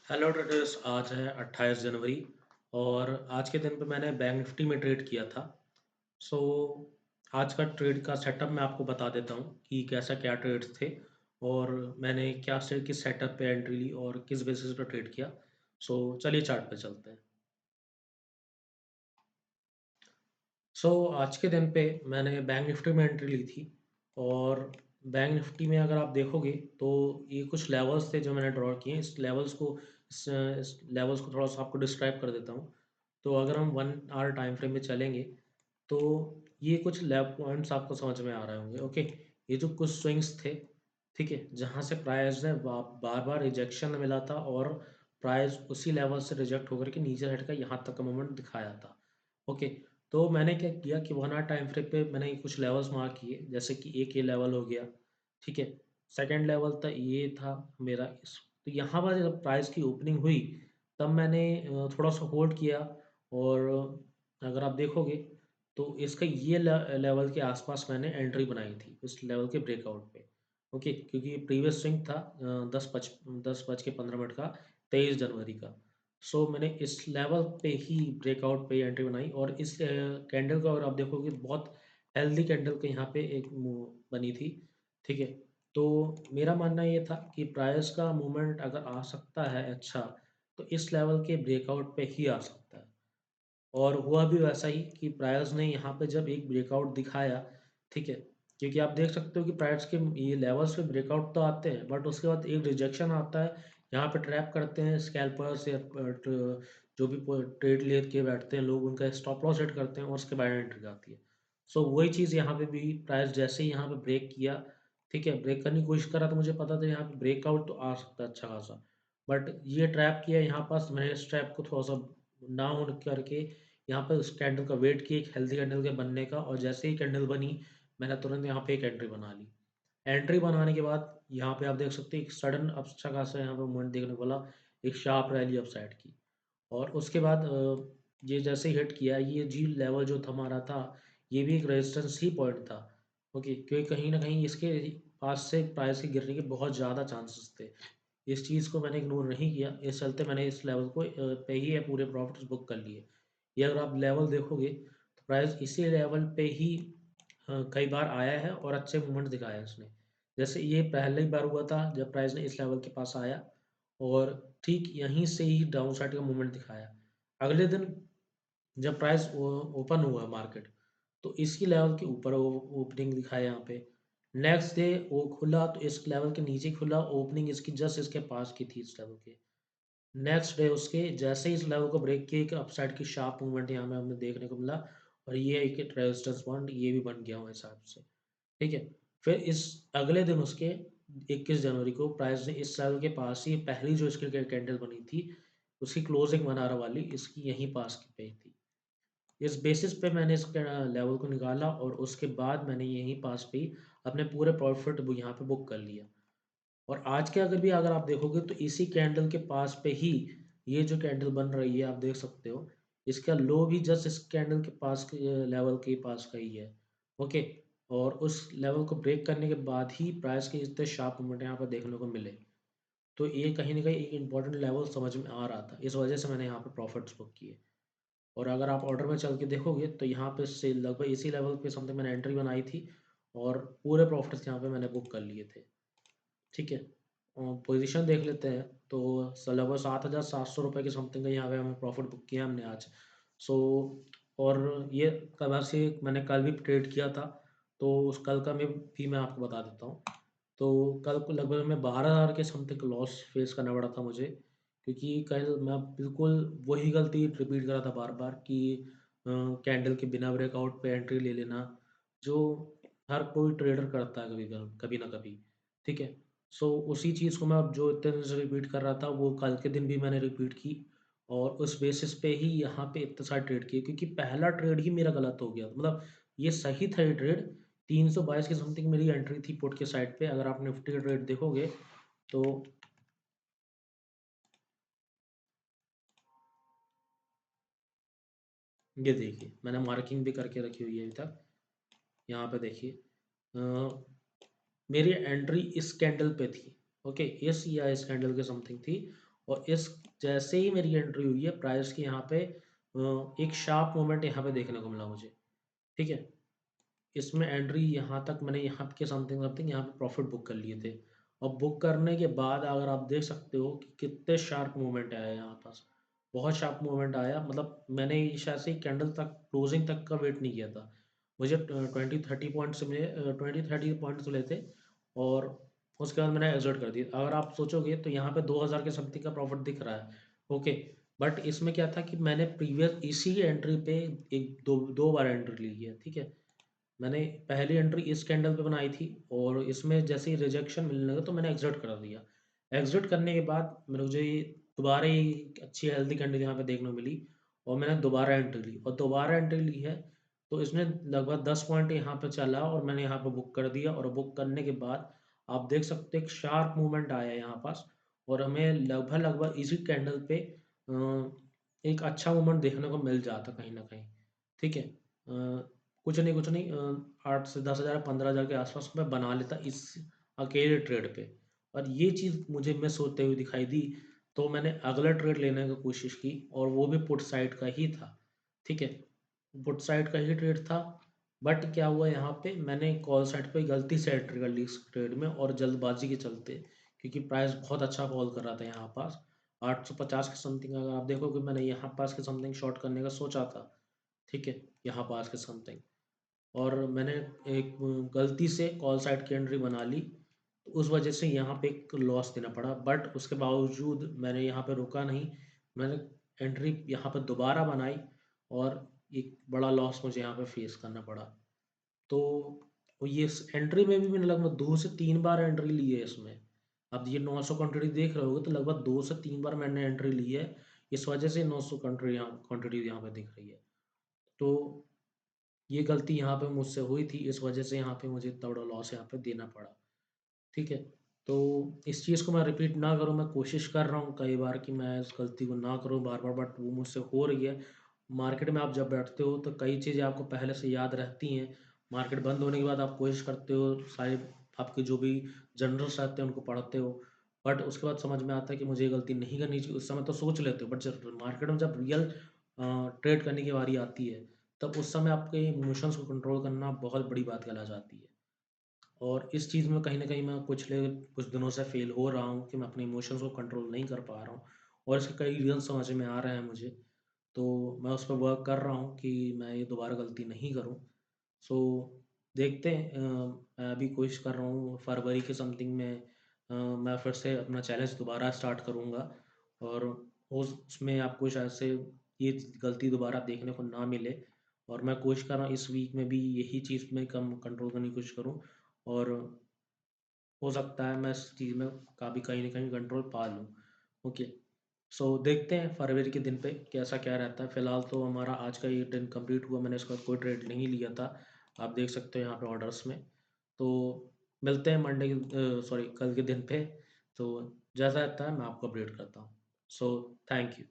Hello traders. आज है 28 जनवरी और आज के दिन पे मैंने बैंक निफ्टी में ट्रेड किया था। सो आज का ट्रेड का सेटअप मैं आपको बता देता हूँ कि कैसा क्या ट्रेड्स थे और मैंने क्या से किस सेटअप पे एंट्री ली और किस बेसिस पे ट्रेड किया। सो चलिए चार्ट पे चलते हैं। आज के दिन पे मैंने बैंक निफ्टी में एंट्री ली थी और बैंक निफ्टी में अगर आप देखोगे तो ये कुछ लेवल्स थे जो मैंने ड्रॉ किए हैं। इस लेवल्स को थोड़ा सा आपको डिस्क्राइब कर देता हूँ। तो अगर हम 1 आवर टाइम फ्रेम में चलेंगे तो ये कुछ लेव पॉइंट्स आपको समझ में आ रहे होंगे। ओके, ये जो कुछ स्विंग्स थे, ठीक है, जहाँ से प्राइस ने बार बार रिजेक्शन मिला था और प्राइस उसी लेवल से रिजेक्ट होकर के नीचे हट का यहाँ तक का मूवमेंट दिखाया था। ओके, तो मैंने क्या किया कि 1 आवर टाइम फ्रेम पे मैंने कुछ लेवल्स मार्क किए, जैसे कि एक ये लेवल हो गया, ठीक है। सेकंड लेवल था, ये था मेरा इस, तो यहाँ पर जब प्राइस की ओपनिंग हुई तब मैंने थोड़ा सा होल्ड किया और अगर आप देखोगे तो इसका ये लेवल के आसपास मैंने एंट्री बनाई थी इस लेवल के ब्रेकआउट पे। ओके, क्योंकि प्रीवियस स्विंग था 10:15 का 23 जनवरी का। मैंने इस लेवल पे ही ब्रेकआउट पे एंट्री बनाई और इस कैंडल का अगर आप देखोगे बहुत हेल्दी कैंडल के यहाँ पे एक बनी थी, ठीक है। तो मेरा मानना ये था कि प्राइस का मूवमेंट अगर आ सकता है अच्छा, तो इस लेवल के ब्रेकआउट पे ही आ सकता है। और हुआ भी वैसा ही कि प्राइस ने यहाँ पे जब एक ब्रेकआउट दिखाया, ठीक है, क्योंकि आप देख सकते हो कि प्राइस के ये लेवल्स पे ब्रेकआउट तो आते हैं बट उसके बाद एक रिजेक्शन आता है। यहाँ पे ट्रैप करते हैं स्कैल्पर्स या जो भी ट्रेड लेके बैठते हैं लोग, उनका स्टॉप लॉस सेट करते हैं और उसके बाद एंट्री आती है। वही चीज़ यहाँ पे भी प्राइस जैसे ही यहाँ पे ब्रेक किया, ठीक है, ब्रेक करने की कोशिश करा तो मुझे पता था यहाँ पे ब्रेकआउट तो आ सकता है अच्छा खासा, बट ये ट्रैप किया यहाँ पास। मैंने इस ट्रैप को थोड़ा सा ना होने करके यहाँ पे उस कैंडल का वेट किया एक हेल्दी कैंडल के बनने का, और जैसे ही कैंडल बनी मैंने तुरंत यहाँ पे एक एंट्री बना ली। एंट्री बनाने के बाद यहाँ पे आप देख सकते हैं एक सडन अच्छा खासा यहाँ पे मूवमेंट देखने को मिला, एक शार्प रैली अपसाइड की। और उसके बाद ये जैसे ही हिट किया, ये जी लेवल जो था हमारा था, ये भी एक रेजिस्टेंस ही पॉइंट था। ओके, क्योंकि कहीं ना कहीं इसके पास से प्राइस के गिरने के बहुत ज़्यादा चांसेस थे। इस चीज़ को मैंने इग्नोर नहीं किया, इस चलते मैंने इस लेवल को पे ही है पूरे प्रॉफिट्स बुक कर लिए। ये अगर आप लेवल देखोगे तो प्राइस इसी लेवल पे ही कई बार आया है और अच्छे मूवमेंट दिखाया है उसने। जैसे ये पहली बार हुआ था जब प्राइस ने इस लेवल के पास आया और ठीक यहीं से ही डाउन साइड का मूवमेंट दिखाया। अगले दिन जब प्राइस ओपन हुआ मार्केट, तो इसी लेवल के ऊपर ओपनिंग दिखाया यहाँ पे। नेक्स्ट डे वो खुला तो इस लेवल के नीचे खुला, ओपनिंग इसकी जस्ट इसके पास की थी इस लेवल के। नेक्स्ट डे उसके जैसे ही इस लेवल को ब्रेक किया, एक अपसाइड की शार्प मूवमेंट यहाँ में हमें देखने को मिला और ये एक रेजिस्टेंस पॉइंट ये भी बन गया हमारे हिसाब से, ठीक है। फिर इस अगले दिन उसके 21 जनवरी को प्राइस ने इस लेवल के पास ही पहली जो इसकी कैंडल बनी थी, उसकी क्लोजिंग बनारा वाली इसकी यहीं पास की पे थी। इस बेसिस पे मैंने इस लेवल को निकाला और उसके बाद मैंने यहीं पास पे ही अपने पूरे प्रॉफिट यहाँ पे बुक कर लिया। और आज के अगर आप देखोगे तो इसी कैंडल के पास पे ही ये जो कैंडल बन रही है आप देख सकते हो, इसका लो भी जस्ट इस कैंडल के पास के लेवल के पास का ही है। ओके, और उस लेवल को ब्रेक करने के बाद ही प्राइस के इतने शार्प मूवमेंट यहाँ पर देखने को मिले। तो ये कहीं ना कहीं एक इम्पॉर्टेंट लेवल समझ में आ रहा था, इस वजह से मैंने यहाँ पे प्रॉफिट्स बुक किए। और अगर आप ऑर्डर में चल के देखोगे तो यहाँ पे से लगभग इसी लेवल पे समथिंग मैंने एंट्री बनाई थी और पूरे प्रॉफिट्स यहाँ पे मैंने बुक कर लिए थे, ठीक है। पोजीशन देख लेते हैं तो लगभग 7,700 रुपये के समथिंग का यहाँ पे हमें प्रॉफिट बुक किया हमने आज। सो और ये कल से मैंने कल भी ट्रेड किया था, तो उस कल का मैं आपको बता देता हूँ। तो कल को लगभग हमें 12,000 के समथिंग लॉस फेस करना पड़ा था मुझे, क्योंकि कल मैं बिल्कुल वही गलती रिपीट कर रहा था बार बार कि कैंडल के बिना ब्रेकआउट पे एंट्री ले लेना, जो हर कोई ट्रेडर करता है कभी ना कभी, ठीक है। उसी चीज़ को मैं अब जो इतने दिन से रिपीट कर रहा था वो कल के दिन भी मैंने रिपीट की और उस बेसिस पे ही यहाँ पे इतने सारे ट्रेड किए, क्योंकि पहला ट्रेड ही मेरा गलत हो गया, मतलब ये सही था ये ट्रेड। 322 की समथिंग मेरी एंट्री थी पुट के साइड पे। अगर आप निफ्टी का ट्रेड देखोगे तो ये देखिए मैंने मार्किंग भी करके रखी हुई है अभी तक। यहाँ पे देखिए मेरी एंट्री इस कैंडल पे थी। ओके, इस या इस कैंडल के समथिंग थी और इस जैसे ही मेरी एंट्री हुई है प्राइस की यहाँ पे एक शार्प मूवमेंट यहाँ पे देखने को मिला मुझे, ठीक है? इसमें एंट्री यहाँ तक मैंने यहाँ के समथिंग समथिंग यहाँ पे प्रॉफिट बुक कर लिए थे और बुक करने के बाद अगर आप देख सकते हो कि कितने शार्प मूवमेंट आया यहाँ पास, बहुत शार्प मूवमेंट आया। मतलब मैंने ये शायद से कैंडल तक क्लोजिंग तक का वेट नहीं किया था। मुझे 20-30 पॉइंट्स मिले, 20-30 पॉइंट्स मिले थे और उसके बाद मैंने एग्जिट कर दिया। अगर आप सोचोगे तो यहाँ पे 2000 के समथिंग का प्रॉफिट दिख रहा है, ओके। बट इसमें क्या था कि मैंने प्रीवियस इसी एंट्री पे एक दो दो बार एंट्री ली है, ठीक है? मैंने पहली एंट्री इस कैंडल पे बनाई थी और इसमें जैसे ही रिजेक्शन मिलने लगा तो मैंने एग्जिट कर दिया। एग्जिट करने के बाद मुझे ये दोबारा ही अच्छी हेल्दी कैंडल यहाँ पे देखने को मिली और मैंने दोबारा एंट्री ली और दोबारा एंट्री ली है तो इसने लगभग 10 पॉइंट यहाँ पे चला और मैंने यहाँ पे बुक कर दिया और बुक करने के बाद आप देख सकते हैं एक शार्प मूवमेंट आया यहाँ पास और हमें लगभग लगभग इसी कैंडल पे एक अच्छा मूवमेंट देखने को मिल जाता कहीं ना कहीं, ठीक है? कुछ नहीं 8 से 10,000 15,000 के आसपास मैं बना लेता इस अकेले ट्रेड पे और ये चीज़ मुझे मिस होते हुए दिखाई दी। तो मैंने अगला ट्रेड लेने की कोशिश की और वो भी पुट साइड का ही था, ठीक है? पुट साइड का ही ट्रेड था। बट क्या हुआ यहाँ पे मैंने कॉल साइड पे गलती से एंट्री कर ली इस ट्रेड में और जल्दबाजी के चलते, क्योंकि प्राइस बहुत अच्छा फॉल कर रहा था यहाँ पास 850 के समथिंग। अगर आप देखोगे मैंने यहाँ पास के समथिंग शॉर्ट करने का सोचा था, ठीक है? यहाँ पास के समथिंग और मैंने एक गलती से कॉल साइड की एंट्री बना ली, तो उस वजह से यहाँ पे एक लॉस देना पड़ा। बट उसके बावजूद मैंने यहाँ पे रुका नहीं, मैंने एंट्री यहाँ पे दोबारा बनाई और एक बड़ा लॉस मुझे यहाँ पे फेस करना पड़ा। तो ये इस एंट्री में भी मैंने लगभग 2 से 3 बार एंट्री ली है इसमें। अब ये 900 क्वांटिटी देख रहे होगे तो लगभग 2 से 3 बार मैंने एंट्री ली है। इस वजह से 900 क्वांटिटी यहाँ पे दिख रही है। तो ये गलती यहाँ पे मुझसे हुई थी, इस वजह से यहाँ पे मुझे इतना बड़ा लॉस यहाँ पे देना पड़ा, ठीक है? तो इस चीज़ को मैं रिपीट ना करूँ, मैं कोशिश कर रहा हूँ कई बार कि मैं इस गलती को ना करूँ बार-बार, बट वो मुझसे हो रही है। मार्केट में आप जब बैठते हो तो कई चीज़ें आपको पहले से याद रहती हैं। मार्केट बंद होने के बाद आप कोशिश करते हो सारे आपके जो भी जनरल्स रहते हैं उनको पढ़ते हो, बट उसके बाद समझ में आता है कि मुझे ये गलती नहीं करनी चाहिए। उस समय तो सोच लेते हो, बट जब मार्केट में जब रियल ट्रेड करने की बारी आती है, तब उस समय आपके इमोशंस को कंट्रोल करना बहुत बड़ी बात कहला जाती है। और इस चीज़ में कहीं न कहीं मैं कुछ दिनों से फ़ेल हो रहा हूँ कि मैं अपने इमोशंस को कंट्रोल नहीं कर पा रहा हूँ और इसके कई रीज़न समझ में आ रहे हैं मुझे। तो मैं उस पे वर्क कर रहा हूँ कि मैं ये दोबारा गलती नहीं करूँ। सो देखते हैं, मैं अभी कोशिश कर रहा हूँ फरवरी के समथिंग में मैं फिर से अपना चैलेंज दोबारा स्टार्ट करूँगा और उसमें आपको शायद से ये गलती दोबारा देखने को ना मिले और मैं कोशिश कर रहा हूँ इस वीक में भी यही चीज़ में कम कंट्रोल करने की कोशिश करूँ और हो सकता है मैं इस चीज़ में काफ़ी कहीं न कहीं कंट्रोल पा लूँ। ओके, सो देखते हैं फरवरी के दिन पे कैसा क्या रहता है। फ़िलहाल तो हमारा आज का ये दिन कंप्लीट हुआ, मैंने इसके बाद कोई ट्रेड नहीं लिया था। आप देख सकते हो यहाँ पे ऑर्डर्स में। तो मिलते हैं सॉरी कल के दिन पे। तो जैसा रहता है मैं आपको अपडेट करता हूँ। So thank you.